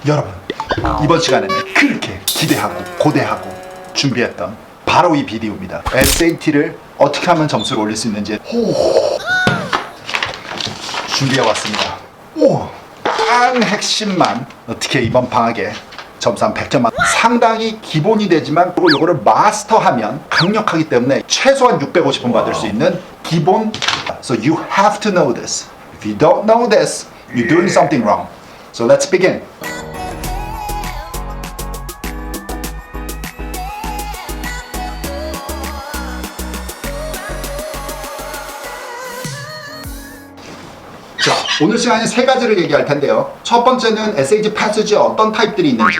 여러분, 이번 시간에는 그렇게 기대하고 고대하고 준비했던 바로 이 비디오입니다. SAT를 어떻게 하면 점수를 올릴 수 있는지 준비해왔습니다. 딱 핵심만 어떻게 이번 방학에 점수 한 100점 상당히 기본이 되지만 이거를 마스터하면 강력하기 때문에 최소한 650원 받을 수 있는 기본. So you have to know this. If you don't know this, you're doing something wrong. So let's begin. 자, 오늘 시간에 세 가지를 얘기할 텐데요. 첫 번째는 SAT 패스지에 어떤 타입들이 있는지,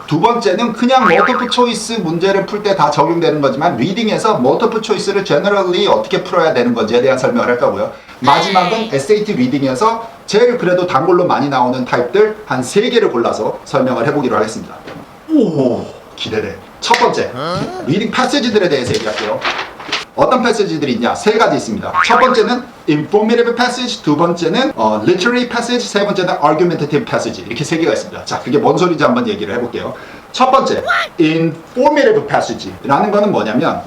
두 번째는 그냥 멀티플 초이스 문제를 풀 때 다 적용되는 거지만 리딩에서 멀티플 초이스를 제너럴리 어떻게 풀어야 되는 건지에 대한 설명을 할 거고요. 마지막은 SAT 리딩에서 제일 그래도 단골로 많이 나오는 타입들 한 3개를 골라서 설명을 해보기로 하겠습니다. 오, 기대돼. 첫 번째, 리딩 패스지들에 대해서 얘기할게요. 어떤 패시지들이 있냐? 3가지 있습니다. 첫 번째는 informative passage, 두 번째는 literary passage, 세 번째는 argumentative passage. 이렇게 3개가 있습니다. 자, 그게 뭔 소리인지 한번 얘기를 해볼게요. 첫 번째, informative passage라는 거는 뭐냐면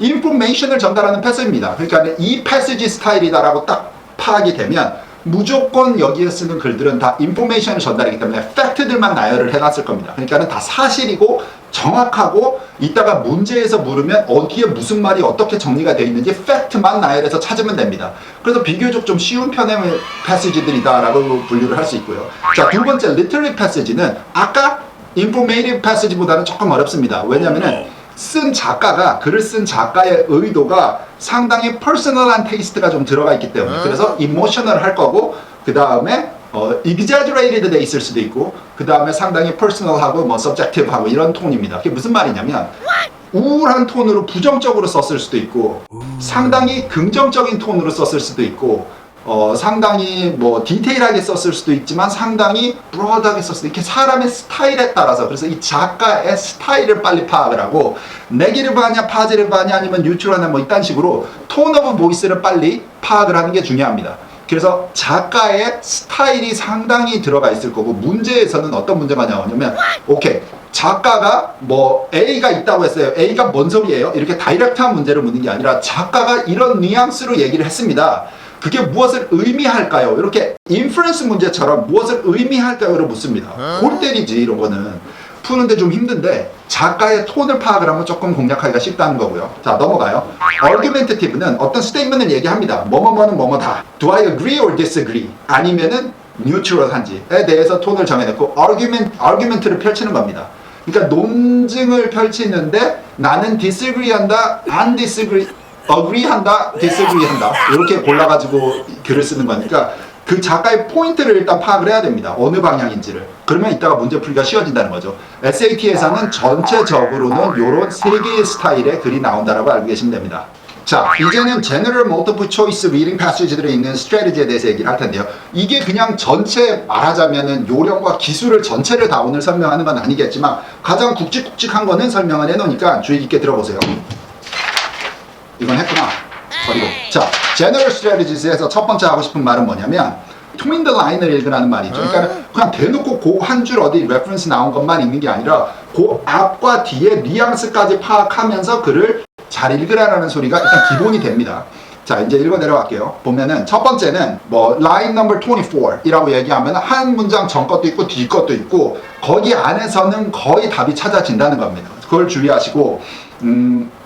information을 전달하는 패스지입니다. 그러니까 이 패시지 스타일이다라고 딱 파악이 되면 무조건 여기에 쓰는 글들은 다 인포메이션을 전달하기 때문에 팩트들만 나열을 해놨을 겁니다. 그러니까는 다 사실이고 정확하고 이따가 문제에서 물으면 어디에 무슨 말이 어떻게 정리가 되어 있는지 팩트만 나열해서 찾으면 됩니다. 그래서 비교적 좀 쉬운 편의 패시지들이다라고 분류를 할 수 있고요. 자, 두 번째 literary passage는 아까 informative passage보다는 조금 어렵습니다. 왜냐면은 글을 쓴 작가의 의도가 상당히 퍼스널한 테이스트가 좀 들어가 있기 때문에 그래서 이모셔널 할 거고 그 다음에 exaggerated 돼 있을 수도 있고 그 다음에 상당히 퍼스널하고 subjective하고 이런 톤입니다. 그게 무슨 말이냐면 우울한 톤으로 부정적으로 썼을 수도 있고 상당히 긍정적인 톤으로 썼을 수도 있고 상당히 디테일하게 썼을 수도 있지만 상당히 브로드하게 썼을 수도 이렇게 사람의 스타일에 따라서 그래서 이 작가의 스타일을 빨리 파악을 하고 네기티브 하냐 파지티브 하냐 아니면 뉴트럴하냐 이딴 식으로 톤 오브 보이스를 빨리 파악을 하는 게 중요합니다. 그래서 작가의 스타일이 상당히 들어가 있을 거고 문제에서는 어떤 문제가 나오냐면 오케이 작가가 A가 있다고 했어요. A가 뭔 소리예요? 이렇게 다이렉트한 문제를 묻는 게 아니라 작가가 이런 뉘앙스로 얘기를 했습니다. 그게 무엇을 의미할까요? 이렇게 인퍼런스 문제처럼 무엇을 의미할까요를 묻습니다. 골 때리지 이런 거는 푸는데 좀 힘든데 작가의 톤을 파악을 하면 조금 공략하기가 쉽다는 거고요. 자, 넘어가요. argumentative는 어떤 스테이트먼을 얘기합니다. 뭐뭐뭐는 뭐뭐다. Do I agree or disagree? 아니면은 neutral한지에 대해서 톤을 정해놓고 argument를 펼치는 겁니다. 그러니까 논증을 펼치는데 나는 disagree 한다, 안 disagree agree 한다, disagree 한다 이렇게 골라가지고 글을 쓰는 거니까 그 작가의 포인트를 일단 파악을 해야 됩니다. 어느 방향인지를. 그러면 이따가 문제 풀기가 쉬워진다는 거죠. SAT에서는 전체적으로는 이런 3개의 스타일의 글이 나온다라고 알고 계시면 됩니다. 자, 이제는 General Multiple Choice Reading Passage들에 있는 스트래티지에 대해서 얘기를 할 텐데요. 이게 그냥 전체 말하자면은 요령과 기술을 전체를 다 오늘 설명하는 건 아니겠지만 가장 굵직굵직한 거는 설명을 해놓으니까 주의 깊게 들어보세요. 이건 했구나. 버리고. 자, General Strategies에서 첫 번째 하고 싶은 말은 뭐냐면 Between the line을 읽으라는 말이죠. 그러니까 그냥 대놓고 그 한 줄 어디 레퍼런스 나온 것만 읽는 게 아니라 그 앞과 뒤에 뉘앙스까지 파악하면서 글을 잘 읽으라는 소리가 일단 기본이 됩니다. 자, 이제 읽어 내려갈게요. 보면은 첫 번째는 line number 24이라고 얘기하면 한 문장 전 것도 있고 뒤 것도 있고 거기 안에서는 거의 답이 찾아진다는 겁니다. 그걸 주의하시고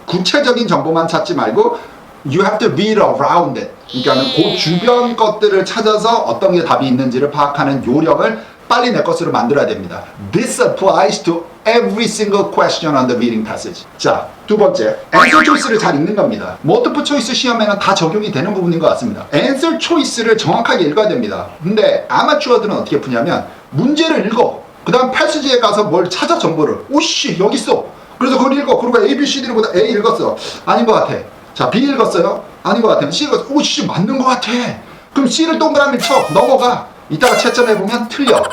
구체적인 정보만 찾지 말고 you have to read around it. 그러니까 그 주변 것들을 찾아서 어떤 게 답이 있는지를 파악하는 요령을 빨리 내 것으로 만들어야 됩니다. This applies to every single question on the reading passage. 자, 두 번째, answer choice를 잘 읽는 겁니다. multiple choice 시험에는 다 적용이 되는 부분인 것 같습니다. answer choice를 정확하게 읽어야 됩니다. 근데 아마추어들은 어떻게 푸냐면 문제를 읽어. 그 다음 패시지에 가서 뭘 찾아 정보를. 오씨 여기 있어. 그래서 그걸 읽어. 그리고 A, B, C, D를 보다 A 읽었어. 아닌 것 같아. 자, B 읽었어요? 아닌 것 같아요. C 읽었어. 오씨 맞는 것 같아. 그럼 C를 동그라미 쳐. 넘어가. 이따가 채점해보면 틀려.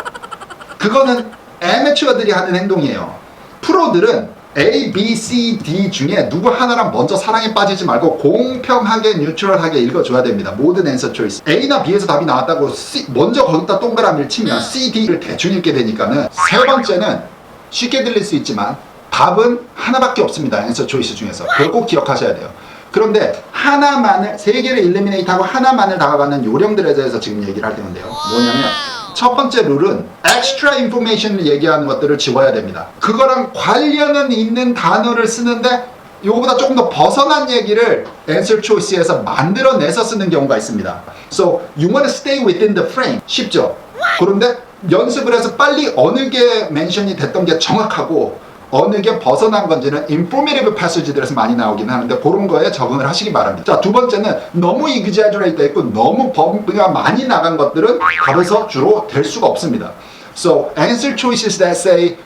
그거는 애매추어들이 하는 행동이에요. 프로들은 A, B, C, D 중에 누구 하나랑 먼저 사랑에 빠지지 말고 공평하게 뉴트럴하게 읽어줘야 됩니다. 모든 앤서 초이스. A나 B에서 답이 나왔다고 먼저 거기다 동그라미를 치면 C, D를 대충 읽게 되니까는 세 번째는 쉽게 들릴 수 있지만 답은 하나밖에 없습니다. 앤서 초이스 중에서. 그걸 꼭 기억하셔야 돼요. 그런데 하나만을, 세 개를 일리미네이트하고 하나만을 다가가는 요령들에 대해서 지금 얘기를 할 건데요. 뭐냐면 첫 번째 룰은 extra information을 얘기하는 것들을 지워야 됩니다. 그거랑 관련은 있는 단어를 쓰는데 이거보다 조금 더 벗어난 얘기를 answer choice에서 만들어내서 쓰는 경우가 있습니다. So you want to stay within the frame. 쉽죠? 그런데 연습을 해서 빨리 어느 게 멘션이 됐던 게 정확하고 어느 게 벗어난 건지는 informative passage들에서 많이 나오긴 하는데 그런 거에 적응을 하시기 바랍니다. 자, 두 번째는 너무 exaggerate 돼 있고 너무 범위가 많이 나간 것들은 답에서 주로 될 수가 없습니다. So answer choices that say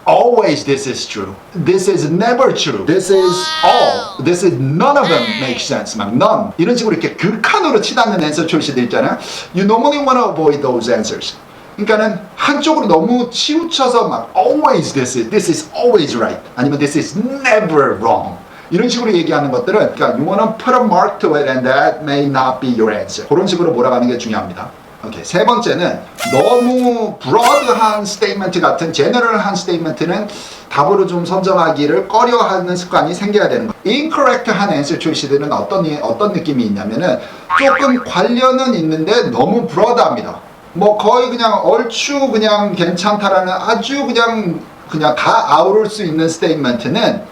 always this is true, this is never true, this is all, this is none of them make sense, 막 none 이런 식으로 이렇게 극한으로 치닫는 answer choice들 있잖아요. You normally want to avoid those answers. 그러니까는 한쪽으로 너무 치우쳐서 막 always this is always right 아니면 this is never wrong 이런 식으로 얘기하는 것들은 그러니까 you wanna put a mark to it and that may not be your answer 그런 식으로 몰아가는 게 중요합니다. 오케이. 세 번째는 너무 broad한 스테이트먼트 같은 제너럴한 스테이트먼트는 답으로 좀 선정하기를 꺼려하는 습관이 생겨야 되는 거예요. incorrect한 answer choice들은 어떤 느낌이 있냐면은 조금 관련은 있는데 너무 broad합니다. 뭐 거의 그냥 얼추 그냥 괜찮다라는 아주 그냥 다 아우를 수 있는 스테이트먼트는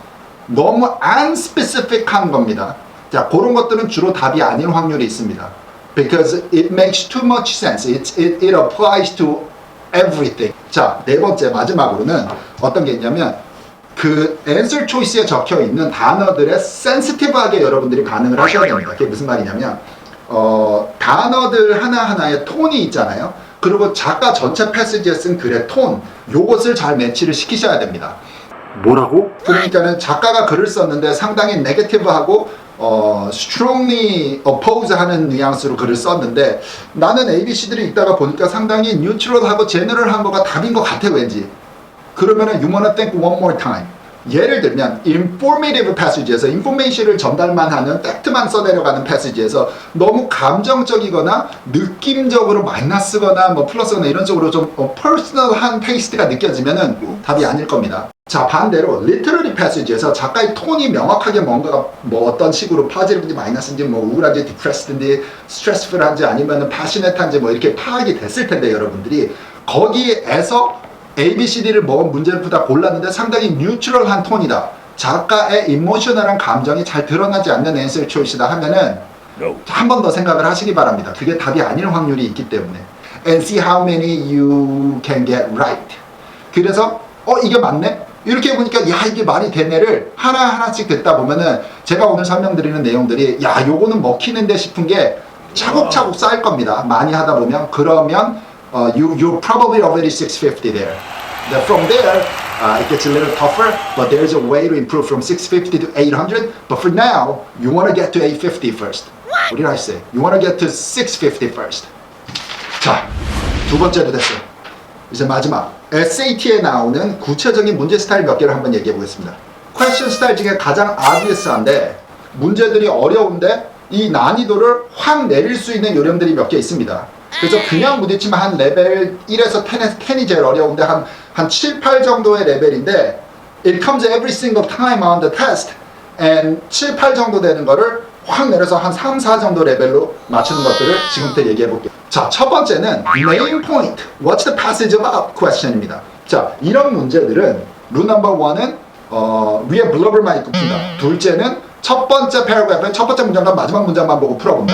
너무 unspecific한 겁니다. 자, 그런 것들은 주로 답이 아닐 확률이 있습니다. Because it makes too much sense. It applies to everything. 자, 네 번째 마지막으로는 어떤 게 있냐면 그 answer choice에 적혀 있는 단어들에 sensitive하게 여러분들이 반응을 하셔야 됩니다. 그게 무슨 말이냐면 단어들 하나하나에 톤이 있잖아요. 그리고 작가 전체 패시지에 쓴 글의 톤, 요것을 잘 매치를 시키셔야 됩니다. 뭐라고? 그러니까는 작가가 글을 썼는데 상당히 네거티브하고 strongly oppose 하는 뉘앙스로 글을 썼는데 나는 ABC들이 읽다가 보니까 상당히 뉴트럴하고 제너럴한 거가 답인 것 같아 왠지. 그러면은 you wanna think one more time. 예를 들면 informative passage에서 information을 전달만 하는 팩트만 써내려가는 passage에서 너무 감정적이거나 느낌적으로 마이너스거나 뭐 플러스거나 이런 쪽으로 좀 personal한 테이스트가 느껴지면은 답이 아닐 겁니다. 자, 반대로 literary passage에서 작가의 톤이 명확하게 뭔가가 뭐 어떤 식으로 positive인지 마이너스인지 뭐 우울한지 depressed인지 stressful한지 아니면은 passionate한지 뭐 이렇게 파악이 됐을 텐데 여러분들이 거기에서 ABCD를 먹은 문제를 푸다 골랐는데 상당히 뉴트럴한 톤이다. 작가의 이모셔널한 감정이 잘 드러나지 않는 answer choice다 하면은 한 번 더 생각을 하시기 바랍니다. 그게 답이 아닐 확률이 있기 때문에. And see how many you can get right. 그래서 이게 맞네? 이렇게 보니까 야 이게 말이 되네를 하나하나씩 듣다 보면은 제가 오늘 설명드리는 내용들이 야 요거는 먹히는데 싶은 게 차곡차곡 쌓일 겁니다. 많이 하다 보면 그러면 you're probably already 650 there. From there, it gets a little tougher, but there's a way to improve from 650 to 800. But for now, you want to get to 850 first. What did I say? You want to get to 650 first. 자, 두 번째도 됐어요. 이제 마지막. SAT에 나오는 구체적인 문제 스타일 몇 개를 한번 얘기해 보겠습니다. Question 스타일 중에 가장 obvious이한데 문제들이 어려운데 이 난이도를 확 내릴 수 있는 요령들이 몇 개 있습니다. 그래서 그냥 부딪히면 한 레벨 1에서 10이 제일 어려운데 한 7, 8 정도의 레벨인데 it comes every single time on the test and 7, 8 정도 되는 거를 확 내려서 한 3, 4 정도 레벨로 맞추는 것들을 지금부터 얘기해 볼게요. 자, 첫 번째는 main point, what's the passage about question입니다. 자, 이런 문제들은 룰 넘버 1은 위에 블러블만 입고 푼다. 둘째는 첫 번째 패러그래프는 첫 번째 문장과 마지막 문장만 보고 풀어본다.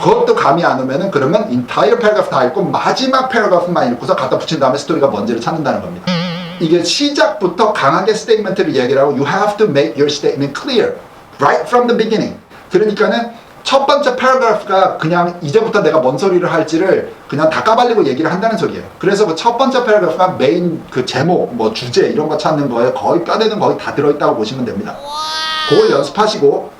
그것도 감이 안 오면은 그러면 entire paragraph 다 읽고 마지막 패러그래프만 읽고서 갖다 붙인 다음에 스토리가 뭔지를 찾는다는 겁니다. 이게 시작부터 강하게 스테이트먼트를 얘기를 하고 you have to make your statement clear right from the beginning. 그러니까는 첫 번째 패러그래프가 그냥 이제부터 내가 뭔 소리를 할지를 그냥 다 까발리고 얘기를 한다는 소리예요. 그래서 그 첫 번째 패러그래프가 메인 그 제목, 뭐 주제 이런 거 찾는 거에 거의 뼈대는 거의 다 들어있다고 보시면 됩니다. 그걸 연습하시고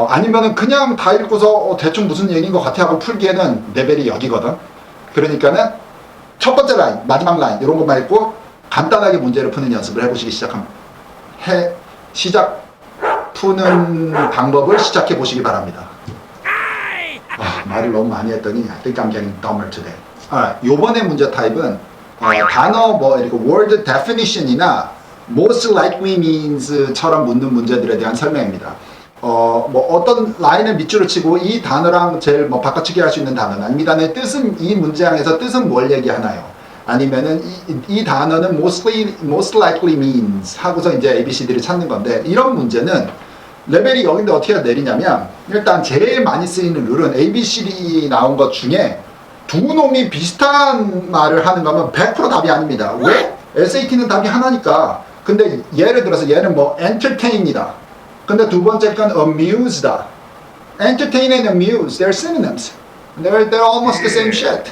아니면은 그냥 다 읽고서 대충 무슨 얘기인 것 같아 하고 풀기에는 레벨이 여기거든. 그러니까는 첫 번째 라인, 마지막 라인 이런 것만 읽고 간단하게 문제를 푸는 연습을 해보시기 푸는 방법을 시작해 보시기 바랍니다. 말을 너무 많이 했더니 I think I'm getting dumber today. 요번에 문제 타입은 단어 이렇게 word definition이나 most likely means처럼 묻는 문제들에 대한 설명입니다. 어떤 라인을 밑줄을 치고 이 단어랑 제일 바꿔치기 할 수 있는 단어는 이 단어의 뜻은 이 문장에서 뜻은 뭘 얘기하나요? 아니면은 이 단어는 most likely means 하고서 이제 ABCD를 찾는 건데 이런 문제는 레벨이 여기인데 어떻게 내리냐면 일단 제일 많이 쓰이는 룰은 ABCD 나온 것 중에 두 놈이 비슷한 말을 하는 거면 100% 답이 아닙니다. 왜? SAT는 답이 하나니까. 근데 예를 들어서 얘는 entertain이다. 근데 두 번째 건 amuse다. entertain and amuse, they're synonyms. They're almost the same shit.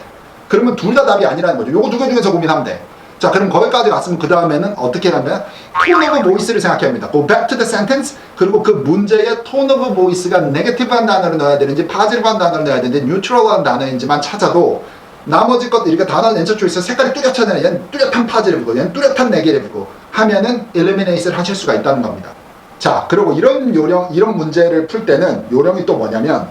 그러면 둘 다 답이 아니라는 거죠. 요거 두 개 중에서 고민하면 돼. 자, 그럼 거기까지 갔으면 그 다음에는 어떻게 하면 tone of voice를 생각해야 합니다. Go back to the sentence. 그리고 그 문제의 tone of voice가 negative한 단어를 넣어야 되는지 positive한 단어를 넣어야 되는지 neutral한 단어인지만 찾아도 나머지 것들 이렇게 단어 answer choice 색깔이 뚜렷하잖아요. 얘는 뚜렷한 positive고 얘는 뚜렷한 negative고 하면은 eliminate을 하실 수가 있다는 겁니다. 자, 그리고 이런 문제를 풀 때는 요령이 또 뭐냐면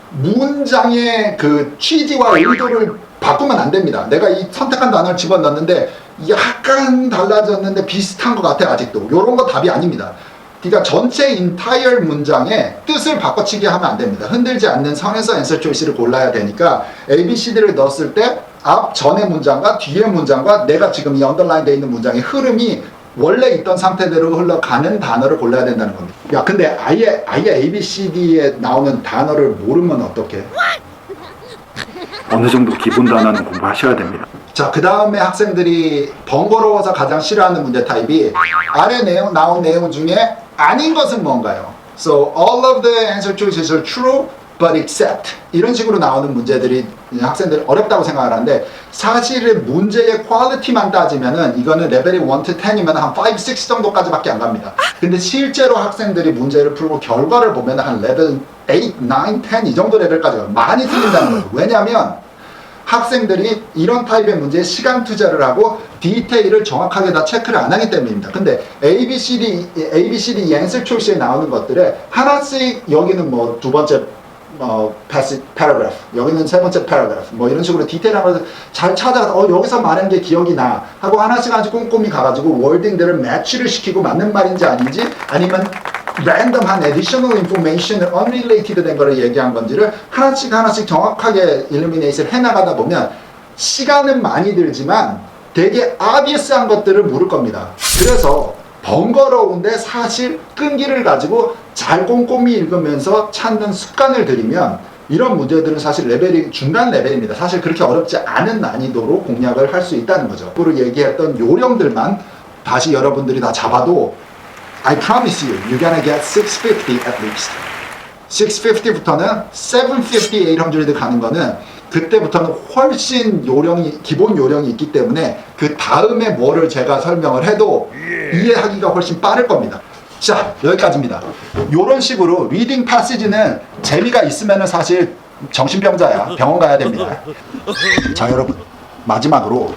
문장의 그 취지와 의도를 바꾸면 안 됩니다. 내가 이 선택한 단어를 집어넣는데 약간 달라졌는데 비슷한 것 같아 아직도. 요런 거 답이 아닙니다. 그러니까 전체 entire 문장의 뜻을 바꿔치기 하면 안 됩니다. 흔들지 않는 선에서 answer choice를 골라야 되니까 ABCD를 넣었을 때 앞 전의 문장과 뒤의 문장과 내가 지금 이 언더라인 되어 있는 문장의 흐름이 원래 있던 상태대로 흘러가는 단어를 골라야 된다는 겁니다. 야, 근데 아예 ABCD에 나오는 단어를 모르면 어떡해? 어느 정도 기본 단어는 공부하셔야 됩니다. 자, 그 다음에 학생들이 번거로워서 가장 싫어하는 문제 타입이 아래 나온 내용 중에 아닌 것은 뭔가요? So all of the answer choices are true, but except 이런 식으로 나오는 문제들이 학생들 어렵다고 생각을 하는데 사실은 문제의 퀄리티만 따지면은 이거는 레벨이 1 to 10이면 한 5, 6 정도까지밖에 안 갑니다. 근데 실제로 학생들이 문제를 풀고 결과를 보면 한 레벨 8, 9, 10 이 정도 레벨까지 가요. 많이 틀린다는 거예요. 왜냐하면 학생들이 이런 타입의 문제에 시간 투자를 하고 디테일을 정확하게 다 체크를 안 하기 때문입니다. 근데 ABCD answer choice에 나오는 것들에 하나씩 여기는 두 번째 paragraph, 여기는 세 번째 paragraph, 이런 식으로 디테일한 걸 잘 찾아서 여기서 말한 게 기억이 나 하고 하나씩 꼼꼼히 가가지고 워딩들을 매치를 시키고 맞는 말인지 아닌지 아니면 랜덤한 additional information을 unrelated 된 거를 얘기한 건지를 하나씩 정확하게 eliminate을 해나가다 보면 시간은 많이 들지만 되게 obvious한 것들을 물을 겁니다. 그래서 번거로운데 사실 끈기를 가지고 잘 꼼꼼히 읽으면서 찾는 습관을 들이면 이런 문제들은 사실 레벨이 중간 레벨입니다. 사실 그렇게 어렵지 않은 난이도로 공략을 할 수 있다는 거죠. 앞으로 얘기했던 요령들만 다시 여러분들이 다 잡아도 I promise you, you're gonna get 650 at least. 650부터는 750, 800 가는 거는 그때부터는 훨씬 기본 요령이 있기 때문에 그 다음에 뭐를 제가 설명을 해도 이해하기가 훨씬 빠를 겁니다. 자, 여기까지입니다. 요런 식으로 리딩 패시지는 재미가 있으면 사실 정신병자야. 병원 가야 됩니다. 자, 여러분 마지막으로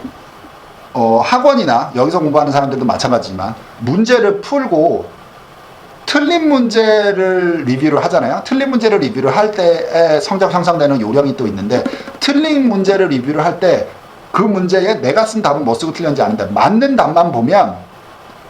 학원이나 여기서 공부하는 사람들도 마찬가지지만 문제를 풀고 틀린 문제를 리뷰를 하잖아요. 틀린 문제를 리뷰를 할 때에 성적 향상되는 요령이 또 있는데 틀린 문제를 리뷰를 할 때 그 문제에 내가 쓴 답은 뭐 쓰고 틀렸는지 아는데 맞는 답만 보면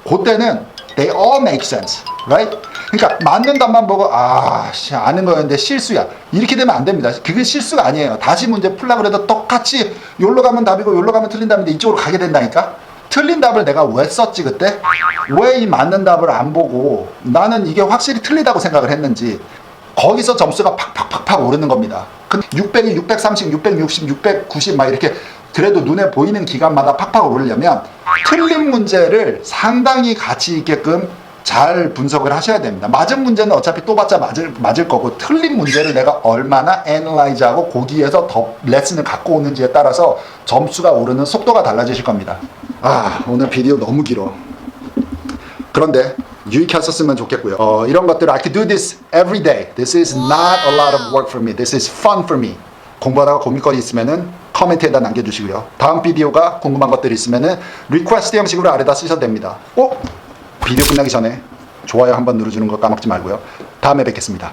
그때는 they all make sense, right? 그러니까 맞는 답만 보고 아는 거였는데 실수야 이렇게 되면 안 됩니다. 그게 실수가 아니에요. 다시 문제 풀려고 해도 똑같이 여기로 가면 답이고 여기로 가면 틀린 답인데 이쪽으로 가게 된다니까. 틀린 답을 내가 왜 썼지 그때? 왜 이 맞는 답을 안 보고 나는 이게 확실히 틀리다고 생각을 했는지 거기서 점수가 팍팍팍팍 오르는 겁니다. 600이 630, 660, 690 막 이렇게 그래도 눈에 보이는 기간마다 팍팍 오르려면 틀린 문제를 상당히 가치 있게끔 잘 분석을 하셔야 됩니다. 맞은 문제는 어차피 또 봤자 맞을 거고 틀린 문제를 내가 얼마나 애널라이즈하고 거기에서 더 레슨을 갖고 오는지에 따라서 점수가 오르는 속도가 달라지실 겁니다. 오늘 비디오 너무 길어. 그런데 유익했었으면 좋겠고요. 이런 것들 I could do this every day. This is not a lot of work for me. This is fun for me. 공부하다가 고민거리 있으면은 코멘트에다 남겨주시고요. 다음 비디오가 궁금한 것들이 있으면은 리퀘스트 형식으로 아래다 쓰셔도 됩니다. 비디오 끝나기 전에 좋아요 한번 눌러주는 거 까먹지 말고요. 다음에 뵙겠습니다.